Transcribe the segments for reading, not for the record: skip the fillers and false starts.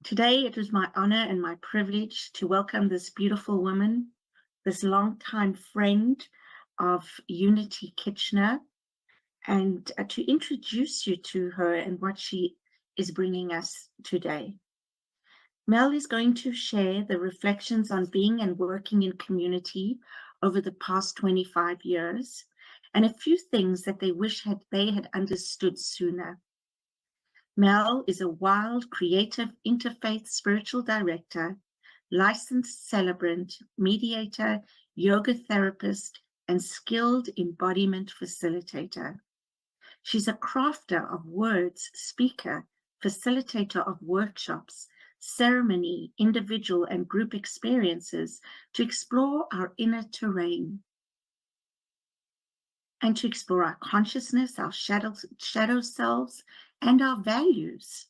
Today, it is my honor and my privilege to welcome this beautiful woman, this longtime friend of Unity Kitchener, and to introduce you to her and what she is bringing us today. Mel is going to share the reflections on being and working in community over the past 25 years, and a few things that they wish they had understood sooner. Mel is a wild, creative, interfaith spiritual director, licensed celebrant, mediator, yoga therapist, and skilled embodiment facilitator. She's a crafter of words, speaker, facilitator of workshops, ceremony, individual and group experiences to explore our inner terrain and to explore our consciousness, our shadow selves, and our values.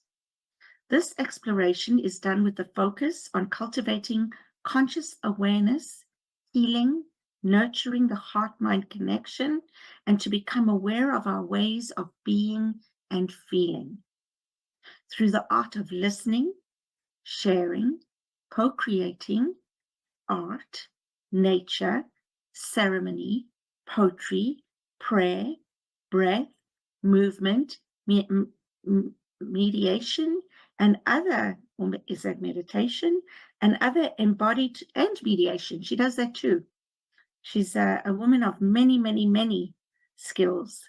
This exploration is done with the focus on cultivating conscious awareness, healing, nurturing the heart-mind connection, and to become aware of our ways of being and feeling. Through the art of listening, sharing, co-creating, art, nature, ceremony, poetry, prayer, breath, movement, mediation, and other, or is that meditation, and other embodied, and mediation. She does that too. She's a woman of many, many, many skills.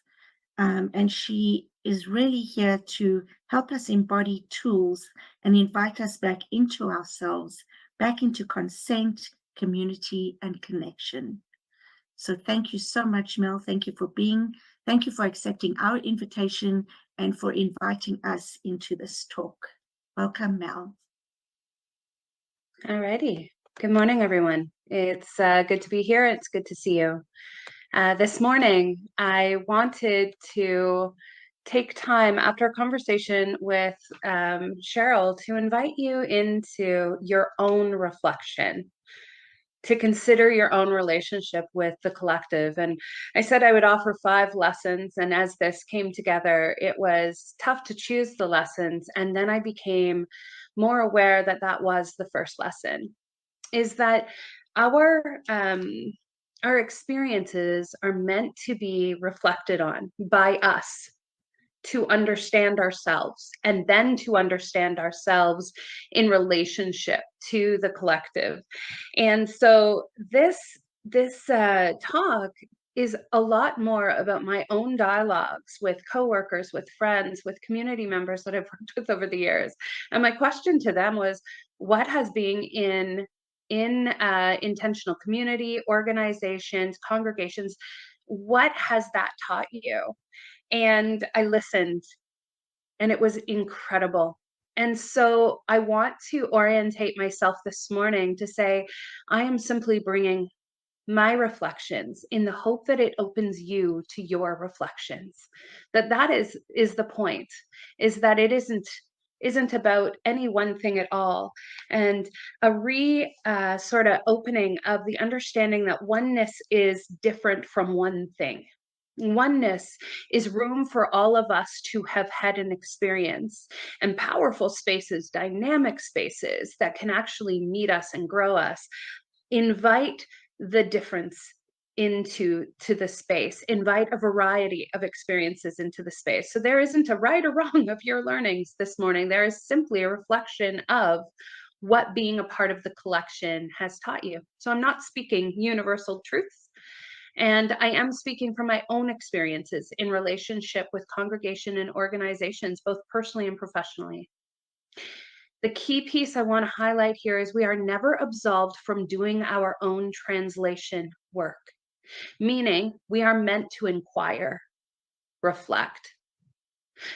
And she is really here to help us embody tools and invite us back into ourselves, back into consent, community, and connection. So thank you so much, Mel. Thank you for accepting our invitation and for inviting us into this talk. Welcome, Mel. All righty. Good morning, everyone. It's good to be here. It's good to see you. This morning, I wanted to take time after a conversation with Cheryl to invite you into your own reflection, to consider your own relationship with the collective. And I said I would offer 5 lessons. And as this came together, it was tough to choose the lessons. And then I became more aware that that was the first lesson, is that our experiences are meant to be reflected on by us, to understand ourselves, and then to understand ourselves in relationship to the collective. And so this talk is a lot more about my own dialogues with coworkers, with friends, with community members that I've worked with over the years. And my question to them was, what has being in intentional community, organizations, congregations, what has that taught you? And I listened, and it was incredible. And so I want to orientate myself this morning to say, I am simply bringing my reflections in the hope that it opens you to your reflections. That is the point, is that it isn't about any one thing at all. And a sort of opening of the understanding that oneness is different from one thing. Oneness is room for all of us to have had an experience, and powerful spaces, dynamic spaces that can actually meet us and grow us. Invite the difference into the space, invite a variety of experiences into the space. So there isn't a right or wrong of your learnings this morning. There is simply a reflection of what being a part of the collection has taught you. So I'm not speaking universal truths, and I am speaking from my own experiences in relationship with congregation and organizations, both personally and professionally. The key piece I want to highlight here is we are never absolved from doing our own translation work, meaning we are meant to inquire, reflect,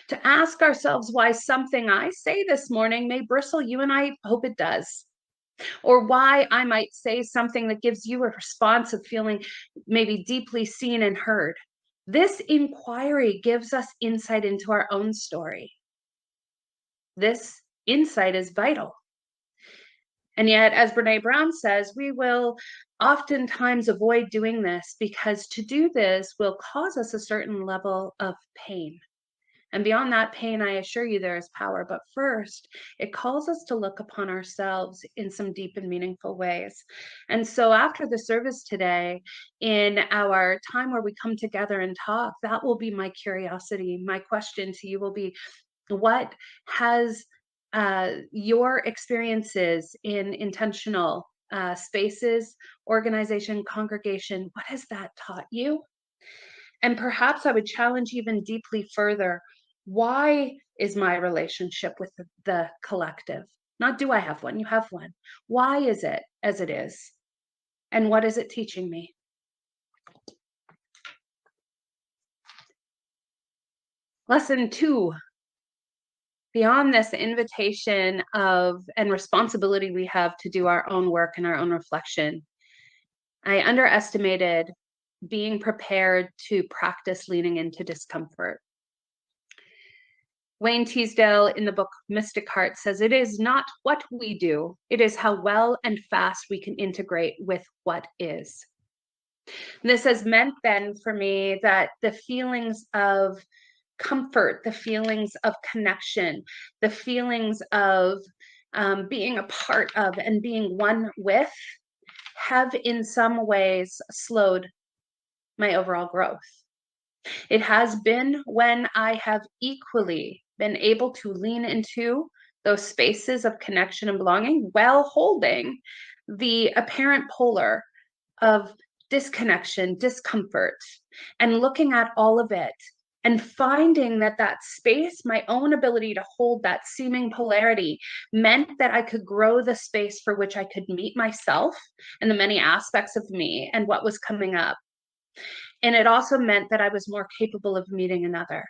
to ask ourselves why something I say this morning may bristle you, and I hope it does. Or why I might say something that gives you a response of feeling maybe deeply seen and heard. This inquiry gives us insight into our own story. This insight is vital. And yet, as Brene Brown says, we will oftentimes avoid doing this because to do this will cause us a certain level of pain. And beyond that pain, I assure you there is power. But first, it calls us to look upon ourselves in some deep and meaningful ways. And so after the service today, in our time where we come together and talk, that will be my curiosity. My question to you will be, what has your experiences in intentional spaces, organization, congregation, what has that taught you? And perhaps I would challenge even deeply further, why is my relationship with the collective? Not do I have one, you have one. Why is it as it is? And what is it teaching me? Lesson 2. Beyond this invitation of and responsibility we have to do our own work and our own reflection, I underestimated being prepared to practice leaning into discomfort. Wayne Teasdale in the book Mystic Heart says, it is not what we do, it is how well and fast we can integrate with what is. And this has meant then for me that the feelings of comfort, the feelings of connection, the feelings of being a part of and being one with have in some ways slowed my overall growth. It has been when I have equally been able to lean into those spaces of connection and belonging while holding the apparent polar of disconnection, discomfort, and looking at all of it and finding that that space, my own ability to hold that seeming polarity, meant that I could grow the space for which I could meet myself and the many aspects of me and what was coming up. And it also meant that I was more capable of meeting another.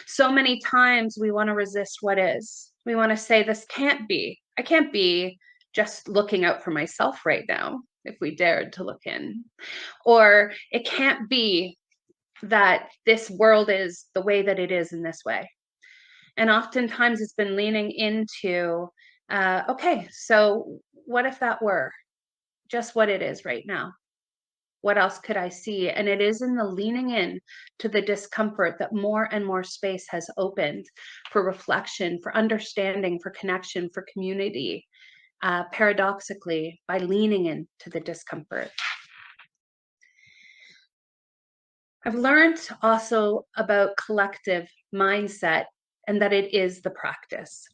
So many times we want to resist what is. We want to say, this can't be. I can't be just looking out for myself right now, if we dared to look in. Or it can't be that this world is the way that it is in this way. And oftentimes it's been leaning into, okay, so what if that were just what it is right now? What else could I see? And it is in the leaning in to the discomfort that more and more space has opened for reflection, for understanding, for connection, for community, paradoxically, by leaning into the discomfort. I've learned also about collective mindset and that it is the practice.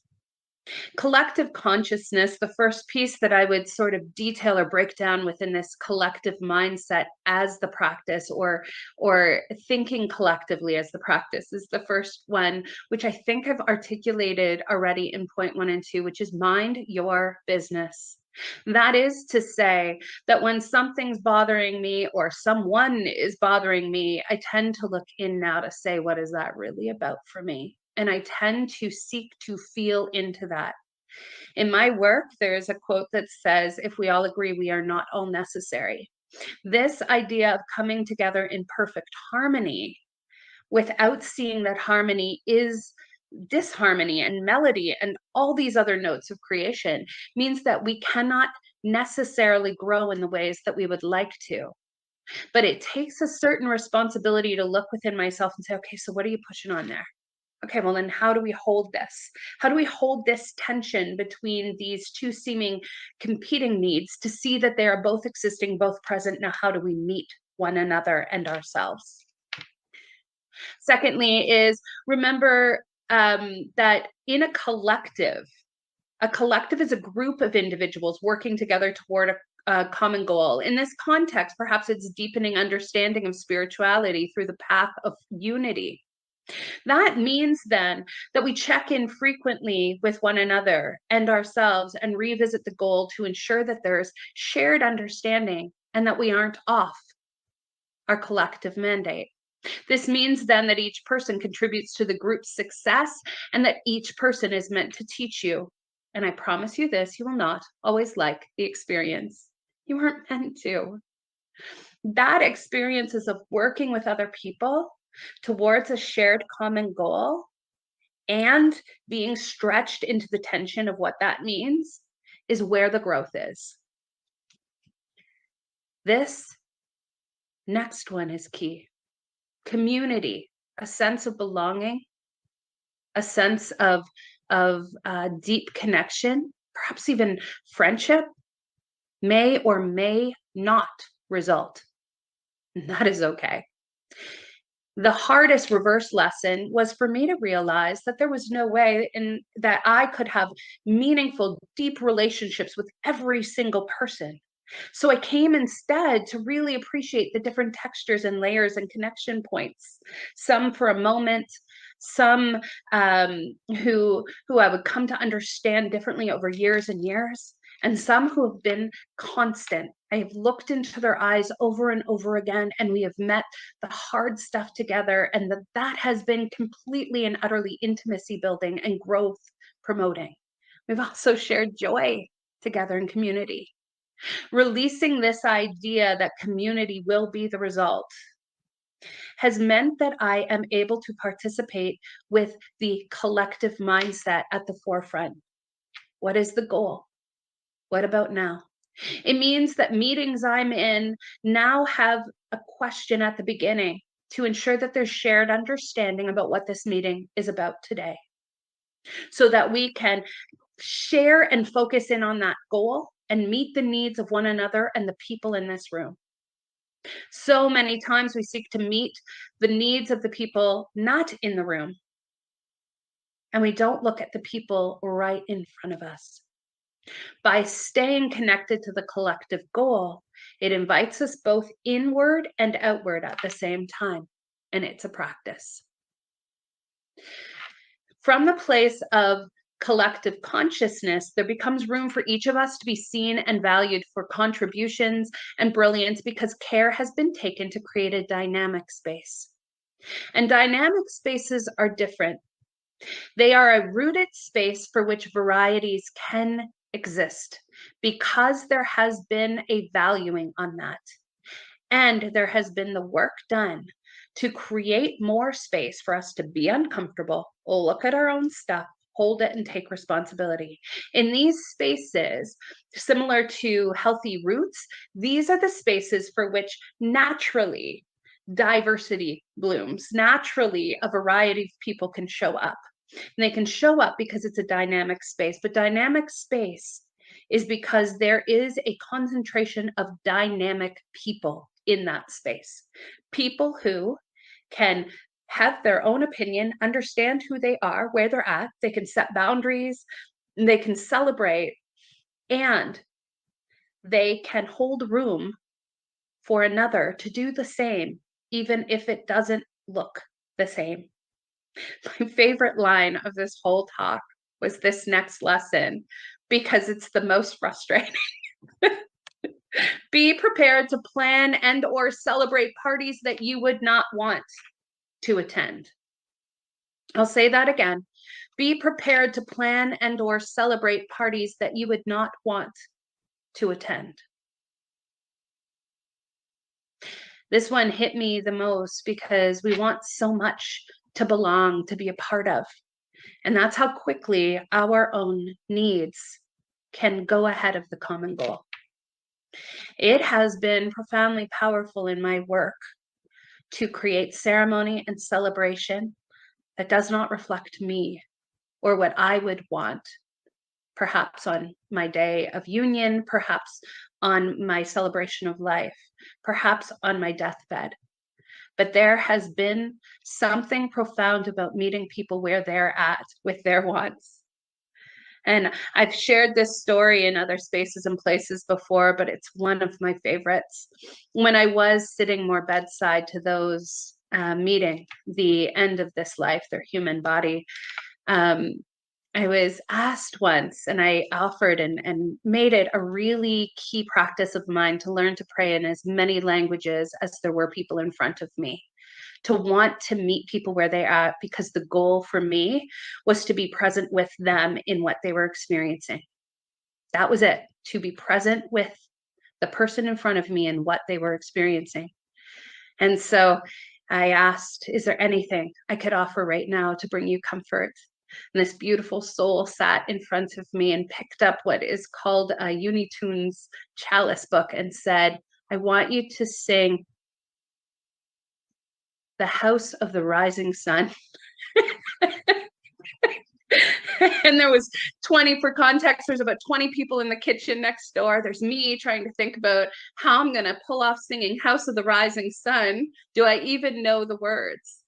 Collective consciousness, the first piece that I would sort of detail or break down within this collective mindset as the practice, or thinking collectively as the practice, is the first one, which I think I've articulated already in point 1 and 2, which is mind your business. That is to say that when something's bothering me or someone is bothering me, I tend to look in now to say, what is that really about for me? And I tend to seek to feel into that. In my work, there's a quote that says, if we all agree, we are not all necessary. This idea of coming together in perfect harmony without seeing that harmony is disharmony and melody and all these other notes of creation means that we cannot necessarily grow in the ways that we would like to. But it takes a certain responsibility to look within myself and say, okay, so what are you pushing on there? Okay, well, then how do we hold this? How do we hold this tension between these two seeming competing needs to see that they are both existing, both present? Now, how do we meet one another and ourselves? Secondly, is remember that in a collective is a group of individuals working together toward a common goal. In this context, perhaps it's deepening understanding of spirituality through the path of unity. That means then that we check in frequently with one another and ourselves and revisit the goal to ensure that there's shared understanding and that we aren't off our collective mandate. This means then that each person contributes to the group's success and that each person is meant to teach you. And I promise you this, you will not always like the experience. You weren't meant to. That experiences of working with other people towards a shared common goal and being stretched into the tension of what that means is where the growth is. This next one is key. Community, a sense of belonging a sense of deep connection, perhaps even friendship, may or may not result. And that is okay. The hardest reverse lesson was for me to realize that there was no way that I could have meaningful, deep relationships with every single person. So I came instead to really appreciate the different textures and layers and connection points, some for a moment, some who I would come to understand differently over years and years, and some who have been constant. I have looked into their eyes over and over again, and we have met the hard stuff together, and that has been completely and utterly intimacy building and growth promoting. We've also shared joy together in community. Releasing this idea that community will be the result has meant that I am able to participate with the collective mindset at the forefront. What is the goal? What about now? It means that meetings I'm in now have a question at the beginning to ensure that there's shared understanding about what this meeting is about today, so that we can share and focus in on that goal and meet the needs of one another and the people in this room. So many times we seek to meet the needs of the people not in the room, and we don't look at the people right in front of us. By staying connected to the collective goal, it invites us both inward and outward at the same time, and it's a practice. From the place of collective consciousness, there becomes room for each of us to be seen and valued for contributions and brilliance, because care has been taken to create a dynamic space. And dynamic spaces are different. They are a rooted space for which varieties can exist, because there has been a valuing on that. And there has been the work done to create more space for us to be uncomfortable, look at our own stuff, hold it, and take responsibility. In these spaces, similar to healthy roots, these are the spaces for which naturally diversity blooms. Naturally, a variety of people can show up. And they can show up because it's a dynamic space. But dynamic space is because there is a concentration of dynamic people in that space. People who can have their own opinion, understand who they are, where they're at, they can set boundaries, they can celebrate, and they can hold room for another to do the same, even if it doesn't look the same. My favorite line of this whole talk was this next lesson, because it's the most frustrating. Be prepared to plan and or celebrate parties that you would not want to attend. I'll say that again. Be prepared to plan and or celebrate parties that you would not want to attend. This one hit me the most because we want so much to belong, to be a part of. And that's how quickly our own needs can go ahead of the common goal. It has been profoundly powerful in my work to create ceremony and celebration that does not reflect me or what I would want, perhaps on my day of union, perhaps on my celebration of life, perhaps on my deathbed. But there has been something profound about meeting people where they're at with their wants. And I've shared this story in other spaces and places before, but it's one of my favorites. When I was sitting more bedside to those meeting the end of this life, their human body, I was asked once, and I offered and made it a really key practice of mine to learn to pray in as many languages as there were people in front of me, to want to meet people where they are, because the goal for me was to be present with them in what they were experiencing. That was it, to be present with the person in front of me and what they were experiencing. And so I asked, is there anything I could offer right now to bring you comfort? And this beautiful soul sat in front of me and picked up what is called a Unitunes chalice book and said, I want you to sing The House of the Rising Sun. And there was 20, for context, there's about 20 people in the kitchen next door. There's me trying to think about how I'm going to pull off singing House of the Rising Sun. Do I even know the words?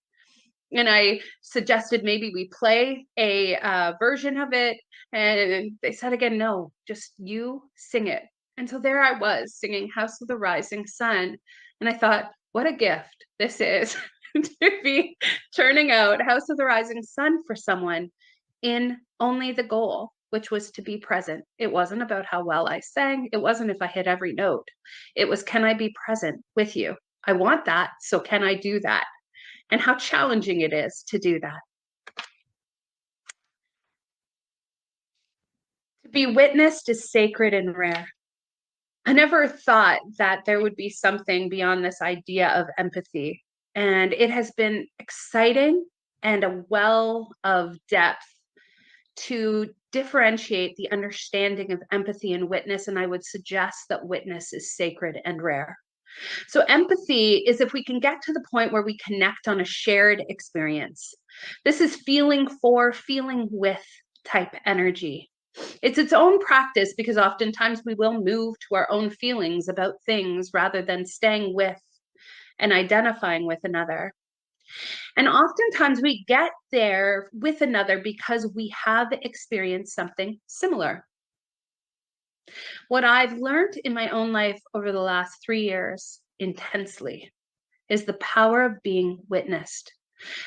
And I suggested maybe we play a version of it. And they said again, no, just you sing it. And so there I was singing House of the Rising Sun. And I thought, what a gift this is to be turning out House of the Rising Sun for someone in only the goal, which was to be present. It wasn't about how well I sang. It wasn't if I hit every note. It was, can I be present with you? I want that. So can I do that? And how challenging it is to do that. To be witnessed is sacred and rare. I never thought that there would be something beyond this idea of empathy. And it has been exciting and a well of depth to differentiate the understanding of empathy and witness. And I would suggest that witness is sacred and rare. So empathy is if we can get to the point where we connect on a shared experience. This is feeling for, feeling with type energy. It's its own practice because oftentimes we will move to our own feelings about things rather than staying with and identifying with another. And oftentimes we get there with another because we have experienced something similar. What I've learned in my own life over the last 3 years intensely is the power of being witnessed.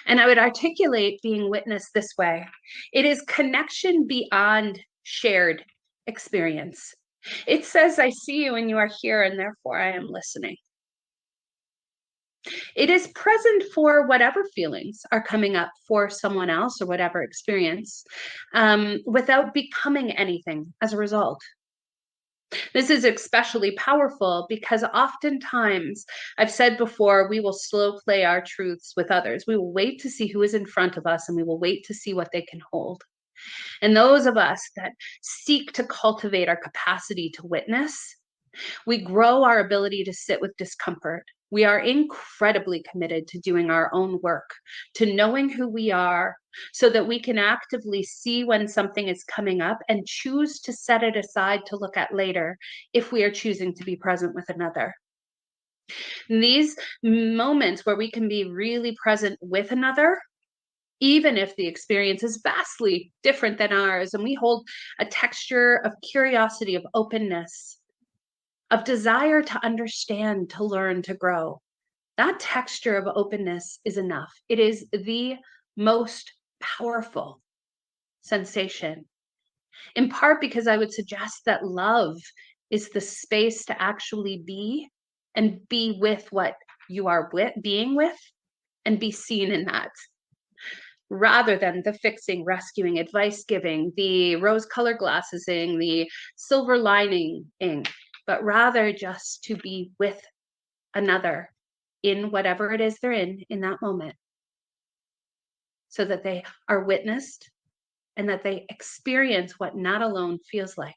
And I would articulate being witnessed this way. It is connection beyond shared experience. It says, I see you and you are here, and therefore I am listening. It is present for whatever feelings are coming up for someone else or whatever experience, without becoming anything as a result. This is especially powerful because oftentimes, I've said before, we will slow play our truths with others. We will wait to see who is in front of us and we will wait to see what they can hold. And those of us that seek to cultivate our capacity to witness, we grow our ability to sit with discomfort. We are incredibly committed to doing our own work, to knowing who we are, so that we can actively see when something is coming up and choose to set it aside to look at later if we are choosing to be present with another. And these moments where we can be really present with another, even if the experience is vastly different than ours, and we hold a texture of curiosity, of openness, of desire to understand, to learn, to grow. That texture of openness is enough. It is the most powerful sensation, in part because I would suggest that love is the space to actually be and be with what you are being with and be seen in that, rather than the fixing, rescuing, advice giving, the rose-colored glassesing, the silver lining-ing, but rather just to be with another in whatever it is they're in that moment, so that they are witnessed and that they experience what not alone feels like.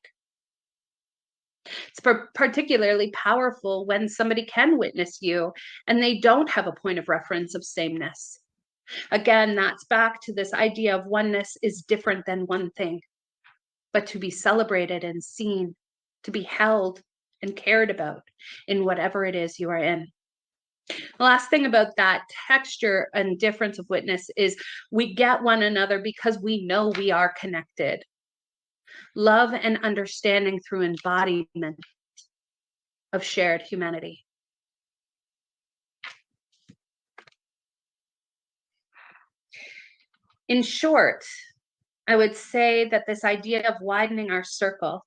It's particularly powerful when somebody can witness you and they don't have a point of reference of sameness. Again, that's back to this idea of oneness is different than one thing, but to be celebrated and seen, to be held and cared about in whatever it is you are in. The last thing about that texture and difference of witness is we get one another because we know we are connected. Love and understanding through embodiment of shared humanity. In short, I would say that this idea of widening our circle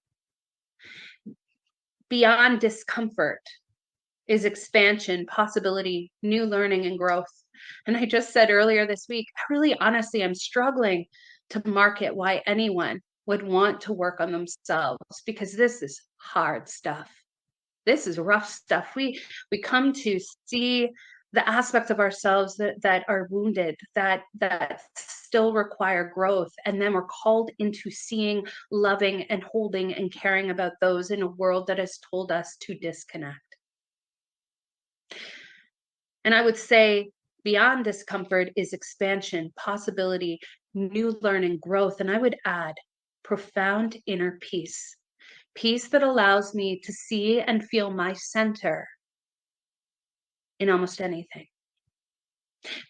beyond discomfort is expansion, possibility, new learning, and growth. And I just said earlier this week, really honestly, I'm struggling to market why anyone would want to work on themselves, because this is hard stuff. This is rough stuff. We come to see the aspects of ourselves that are wounded, that still require growth. And then we're called into seeing, loving, and holding and caring about those in a world that has told us to disconnect. And I would say beyond discomfort is expansion, possibility, new learning, growth, and I would add profound inner peace. Peace that allows me to see and feel my center in almost anything.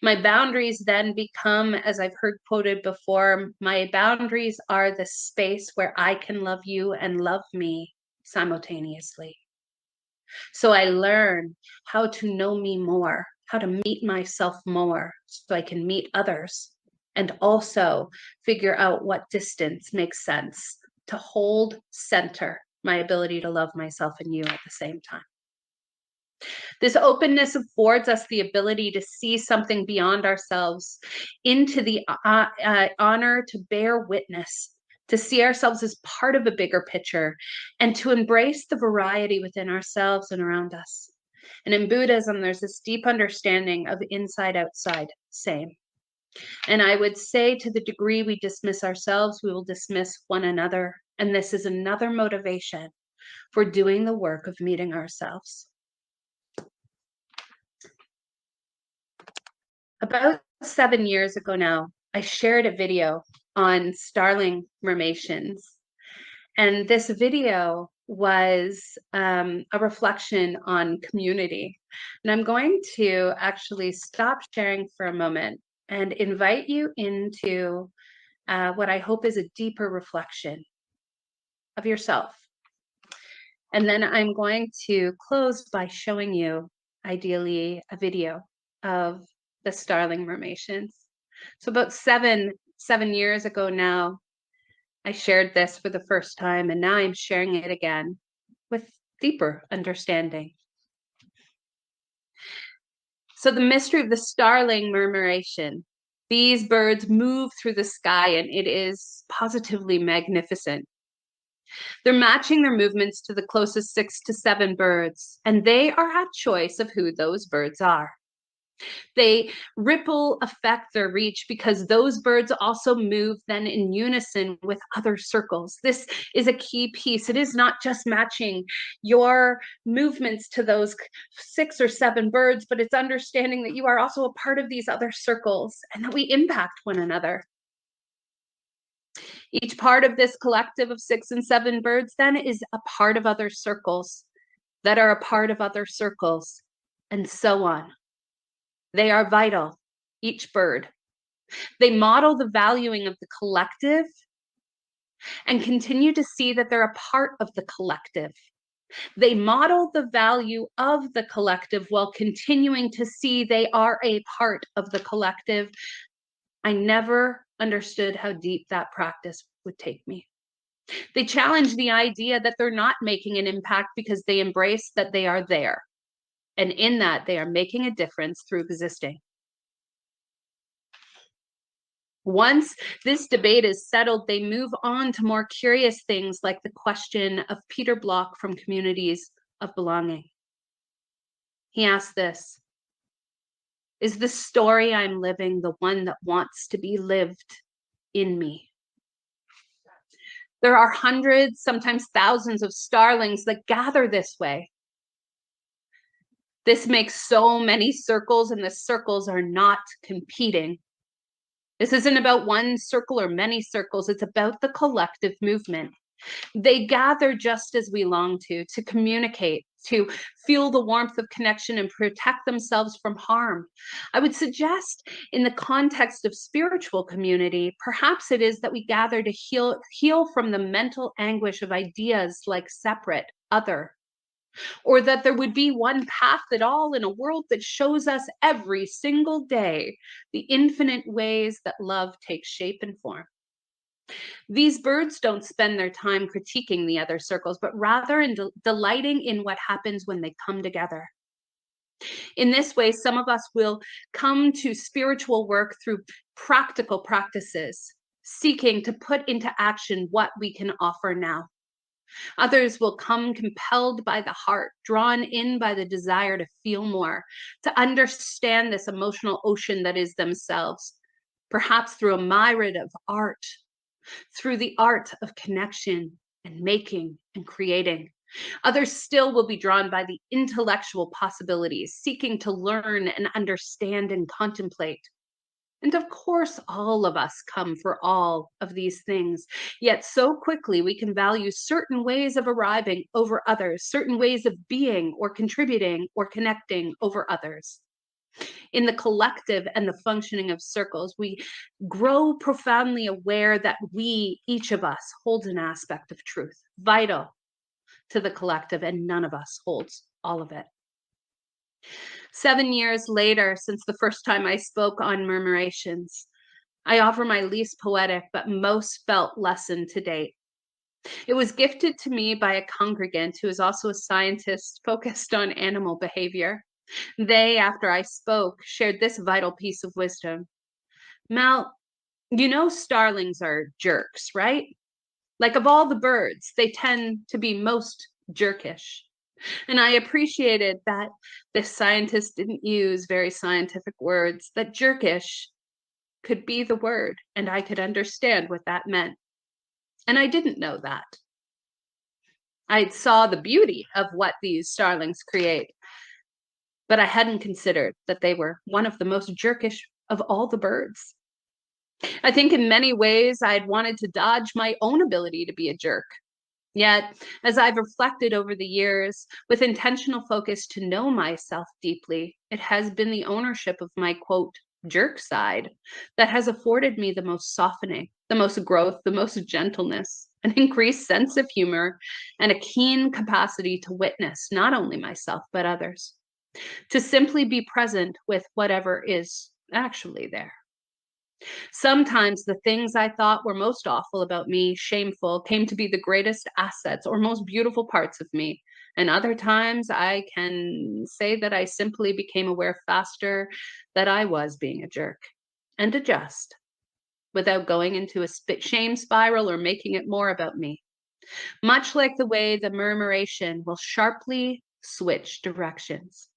My boundaries then become, as I've heard quoted before, my boundaries are the space where I can love you and love me simultaneously. So I learn how to know me more, how to meet myself more so I can meet others, and also figure out what distance makes sense to hold center my ability to love myself and you at the same time. This openness affords us the ability to see something beyond ourselves, into the honor to bear witness, to see ourselves as part of a bigger picture, and to embrace the variety within ourselves and around us. And in Buddhism, there's this deep understanding of inside, outside, same. And I would say, to the degree we dismiss ourselves, we will dismiss one another. And this is another motivation for doing the work of meeting ourselves. About 7 years ago now, I shared a video on starling mermations. And this video was a reflection on community. And I'm going to actually stop sharing for a moment and invite you into what I hope is a deeper reflection of yourself. And then I'm going to close by showing you, ideally, a video of the starling mermations. So about seven years ago now, I shared this for the first time, and now I'm sharing it again with deeper understanding. So the mystery of the starling murmuration. These birds move through the sky, and it is positively magnificent. They're matching their movements to the closest 6 to 7 birds, and they are at choice of who those birds are. They ripple affect their reach because those birds also move then in unison with other circles. This is a key piece. It is not just matching your movements to those 6 or 7 birds, but it's understanding that you are also a part of these other circles and that we impact one another. Each part of this collective of 6 and 7 birds then is a part of other circles that are a part of other circles, and so on. They are vital, each bird. They model the valuing of the collective and continue to see that they're a part of the collective. They model the value of the collective while continuing to see they are a part of the collective. I never understood how deep that practice would take me. They challenge the idea that they're not making an impact because they embrace that they are there. And in that, they are making a difference through existing. Once this debate is settled, they move on to more curious things like the question of Peter Block from Communities of Belonging. He asked this: is the story I'm living the one that wants to be lived in me? There are hundreds, sometimes thousands of starlings that gather this way. This makes so many circles, and the circles are not competing. This isn't about one circle or many circles. It's about the collective movement. They gather just as we long to communicate, to feel the warmth of connection and protect themselves from harm. I would suggest, in the context of spiritual community, perhaps it is that we gather to heal from the mental anguish of ideas like separate, other, or that there would be one path at all in a world that shows us every single day the infinite ways that love takes shape and form. These birds don't spend their time critiquing the other circles, but rather in delighting in what happens when they come together. In this way, some of us will come to spiritual work through practical practices, seeking to put into action what we can offer now. Others will come compelled by the heart, drawn in by the desire to feel more, to understand this emotional ocean that is themselves, perhaps through a myriad of art, through the art of connection and making and creating. Others still will be drawn by the intellectual possibilities, seeking to learn and understand and contemplate. And of course, all of us come for all of these things. Yet so quickly we can value certain ways of arriving over others, certain ways of being or contributing or connecting over others. In the collective and the functioning of circles, we grow profoundly aware that we, each of us, holds an aspect of truth, vital to the collective, and none of us holds all of it. 7 years later, since the first time I spoke on murmurations, I offer my least poetic but most felt lesson to date. It was gifted to me by a congregant who is also a scientist focused on animal behavior. They, after I spoke, shared this vital piece of wisdom. Mel, you know starlings are jerks, right? Like of all the birds, they tend to be most jerkish. And I appreciated that this scientist didn't use very scientific words, that jerkish could be the word, and I could understand what that meant. And I didn't know that. I saw the beauty of what these starlings create, but I hadn't considered that they were one of the most jerkish of all the birds. I think in many ways I'd wanted to dodge my own ability to be a jerk. Yet, as I've reflected over the years with intentional focus to know myself deeply, it has been the ownership of my quote, jerk side that has afforded me the most softening, the most growth, the most gentleness, an increased sense of humor, and a keen capacity to witness not only myself, but others, to simply be present with whatever is actually there. Sometimes the things I thought were most awful about me, shameful, came to be the greatest assets or most beautiful parts of me. And other times I can say that I simply became aware faster that I was being a jerk and adjust without going into a shame spiral or making it more about me. Much like the way the murmuration will sharply switch directions.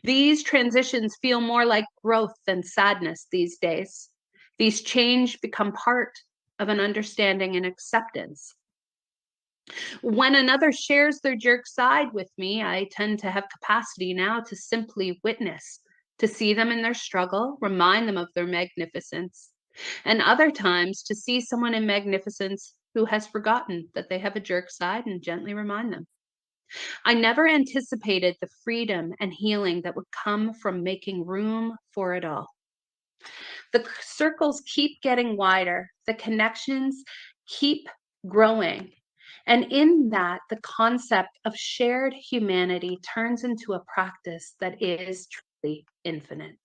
These transitions feel more like growth than sadness these days. These change become part of an understanding and acceptance. When another shares their jerk side with me, I tend to have capacity now to simply witness, to see them in their struggle, remind them of their magnificence, and other times to see someone in magnificence who has forgotten that they have a jerk side and gently remind them. I never anticipated the freedom and healing that would come from making room for it all. The circles keep getting wider, the connections keep growing. And in that, the concept of shared humanity turns into a practice that is truly infinite.